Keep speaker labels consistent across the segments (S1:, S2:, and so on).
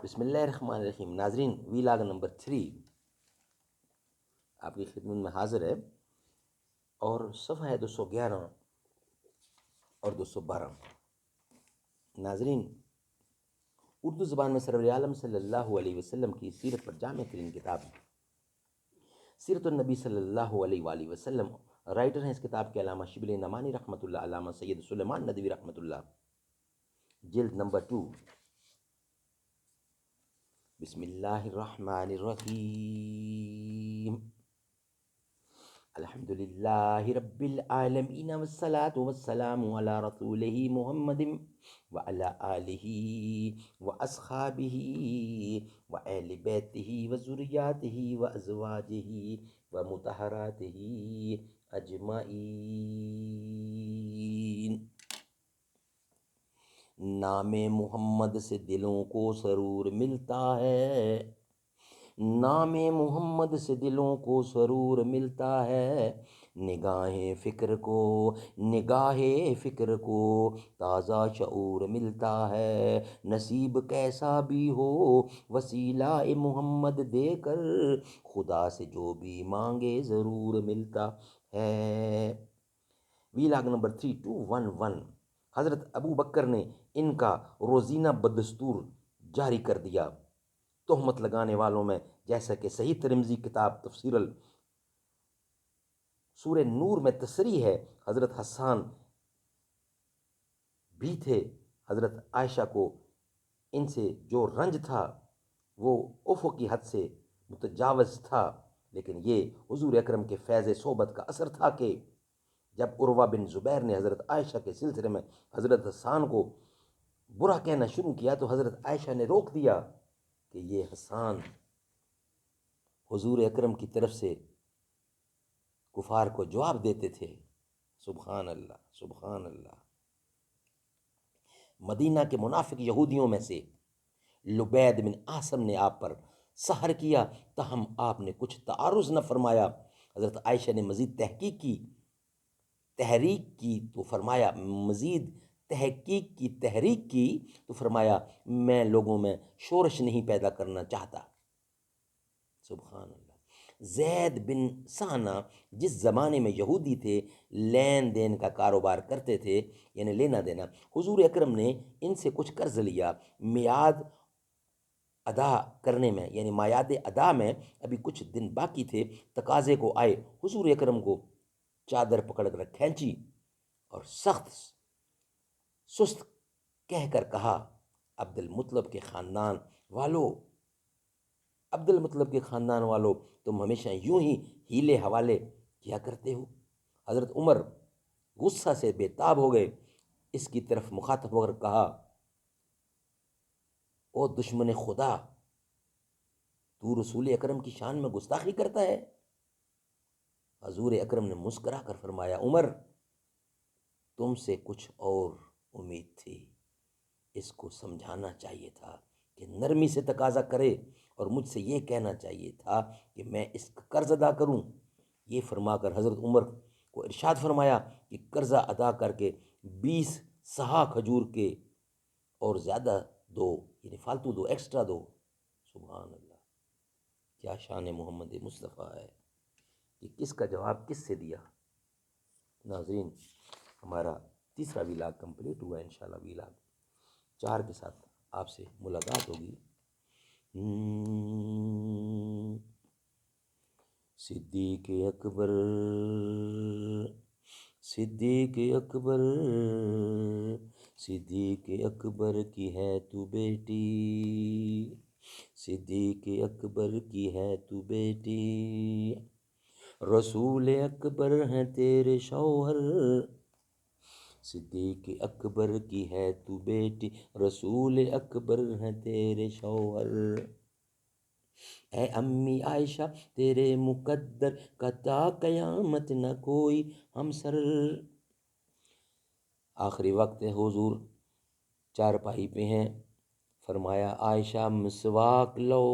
S1: بسم اللہ الرحمن الرحیم۔ ناظرین، ویلاگ نمبر 3 آپ کی خدمت میں حاضر ہے، اور صفحہ ہے 211 اور 212۔ ناظرین، اردو زبان میں سرور عالم صلی اللہ علیہ وسلم کی سیرت پر جامع ترین کتاب سیرت النبی صلی اللہ علیہ وآلہ وسلم۔ رائٹر ہیں اس کتاب کے علامہ شبلی نعمانی رحمۃ اللہ، علامہ سید سلیمان ندوی رحمۃ اللہ، جلد نمبر 2۔ بسم اللہ الرحمن الرحیم۔ الحمد للہ رب العالمین والصلاة والسلام علی رسولہ محمد وعلی آلہ واصحابہ وآل بیتہ وذریاتہ وازواجہ ومطہراتہ اجمعین۔ نام محمد سے دلوں کو سرور ملتا ہے، نام محمد سے دلوں کو سرور ملتا ہے، نگاہ فکر کو تازہ شعور ملتا ہے۔ نصیب کیسا بھی ہو وسیلہ محمد دے کر، خدا سے جو بھی مانگے ضرور ملتا ہے۔ Vlog number 3211۔ حضرت ابو بکر نے ان کا روزینہ بدستور جاری کر دیا۔ تہمت لگانے والوں میں جیسا کہ صحیح ترمذی کتاب تفسیر سورہ نور میں تصریح ہے، حضرت حسان بھی تھے۔ حضرت عائشہ کو ان سے جو رنج تھا وہ افق کی حد سے متجاوز تھا، لیکن یہ حضور اکرم کے فیض صحبت کا اثر تھا کہ جب عروہ بن زبیر نے حضرت عائشہ کے سلسلے میں حضرت حسان کو برا کہنا شروع کیا تو حضرت عائشہ نے روک دیا کہ یہ حسان حضور اکرم کی طرف سے کفار کو جواب دیتے تھے۔ سبحان اللہ، سبحان اللہ۔ مدینہ کے منافق یہودیوں میں سے لبید بن عاصم نے آپ پر سحر کیا، تاہم آپ نے کچھ تعارض نہ فرمایا۔ حضرت عائشہ نے مزید تحقیق کی تو فرمایا میں لوگوں میں شورش نہیں پیدا کرنا چاہتا۔ سبحان اللہ۔ زید بن سہنہ جس زمانے میں یہودی تھے، لین دین کا کاروبار کرتے تھے، یعنی لینا دینا، حضور اکرم نے ان سے کچھ قرض لیا، میعاد ادا کرنے میں، یعنی مایاد ادا میں ابھی کچھ دن باقی تھے۔ تقاضے کو آئے، حضور اکرم کو چادر پکڑ کر کھینچی اور سخت سست کہہ کر کہا، عبد المطلب کے خاندان والو، تم ہمیشہ یوں ہی ہیلے حوالے کیا کرتے ہو۔ حضرت عمر غصہ سے بے تاب ہو گئے، اس کی طرف مخاطب ہو کر کہا، او دشمن خدا، تو رسول اکرم کی شان میں گستاخی کرتا ہے۔ حضور اکرم نے مسکرا کر فرمایا، عمر، تم سے کچھ اور امید تھی، اس کو سمجھانا چاہیے تھا کہ نرمی سے تقاضا کرے، اور مجھ سے یہ کہنا چاہیے تھا کہ میں اس کا قرض ادا کروں۔ یہ فرما کر حضرت عمر کو ارشاد فرمایا کہ قرضہ ادا کر کے 20 سہا کھجور کے اور زیادہ دو، یعنی فالتو دو، ایکسٹرا دو۔ سبحان اللہ، کیا شان محمد مصطفیٰ ہے کہ کس کا جواب کس سے دیا۔ ناظرین، ہمارا تیسرا ویلاگ کمپلیٹ ہوا، انشاءاللہ ویلاگ 4 کے ساتھ آپ سے ملاقات ہوگی۔ صدیق اکبر کی ہے تو بیٹی، صدیق اکبر کی ہے تو بیٹی، رسول اکبر ہیں تیرے شوہر، صدیق اکبر کی ہے تو بیٹی، رسول اکبر ہیں تیرے شوہر، اے امی عائشہ تیرے مقدر کا تا قیامت نہ کوئی ہمسر۔ آخری وقت ہے، حضور چارپائی پہ ہیں، فرمایا عائشہ مسواک لو۔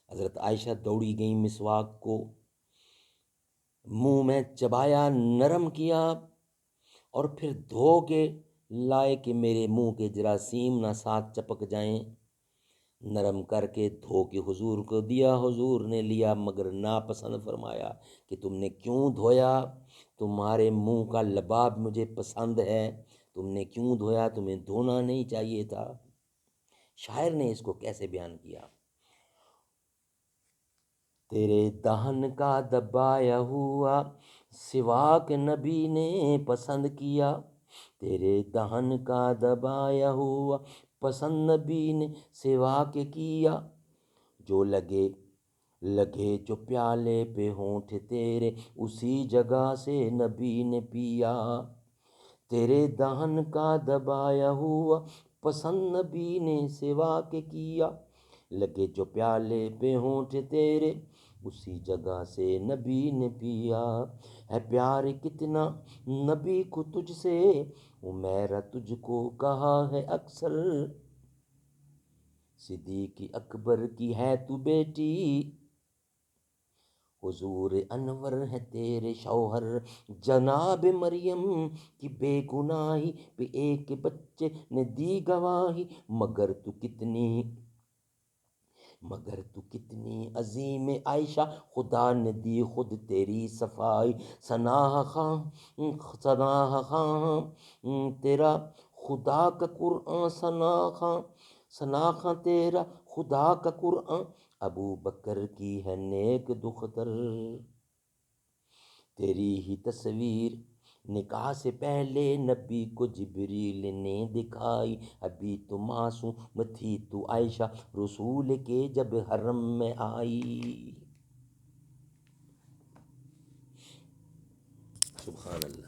S1: حضرت عائشہ دوڑی گئیں، مسواک کو منہ میں چبایا، نرم کیا، اور پھر دھو کے لائے کہ میرے منہ کے جراثیم نہ ساتھ چپک جائیں، نرم کر کے دھو کے حضور کو دیا، حضور نے لیا مگر ناپسند فرمایا کہ تم نے کیوں دھویا، تمہارے منہ کا لباب مجھے پسند ہے، تم نے کیوں دھویا، تمہیں دھونا نہیں چاہیے تھا۔ شاعر نے اس کو کیسے بیان کیا، تیرے دہن کا دبایا ہوا سواک نبی نے پسند کیا، تیرے دہن کا دبایا ہوا پسند نبی نے سواک کیا، جو لگے جو پیالے پہ ہونٹ تیرے اسی جگہ سے نبی نے پیا، تیرے دہن کا دبایا ہوا پسند نبی نے سواک کیا، لگے جو پیالے پہ ہونٹ تیرے اسی جگہ سے نبی نے پیا، ہے پیار کتنا نبی کو تجھ سے، عمیرہ تجھ کو کہا ہے اکثر، صدیق اکبر کی ہے تو بیٹی، حضور انور ہے تیرے شوہر، جناب مریم کی بے گناہی پہ ایک بچے نے دی گواہی، مگر تو کتنی عظیم عائشہ، خدا نے دی خود تیری صفائی، ثنا خاں تیرا خدا کا قرآن، ثنا خاں تیرا خدا کا قرآن، ابو بکر کی ہے نیک دختر، تیری ہی تصویر نکاح سے پہلے نبی کو جبریل نے دکھائی، ابھی تو معصوم تھی تو عائشہ رسول کے جب حرم میں آئی۔ سبحان اللہ۔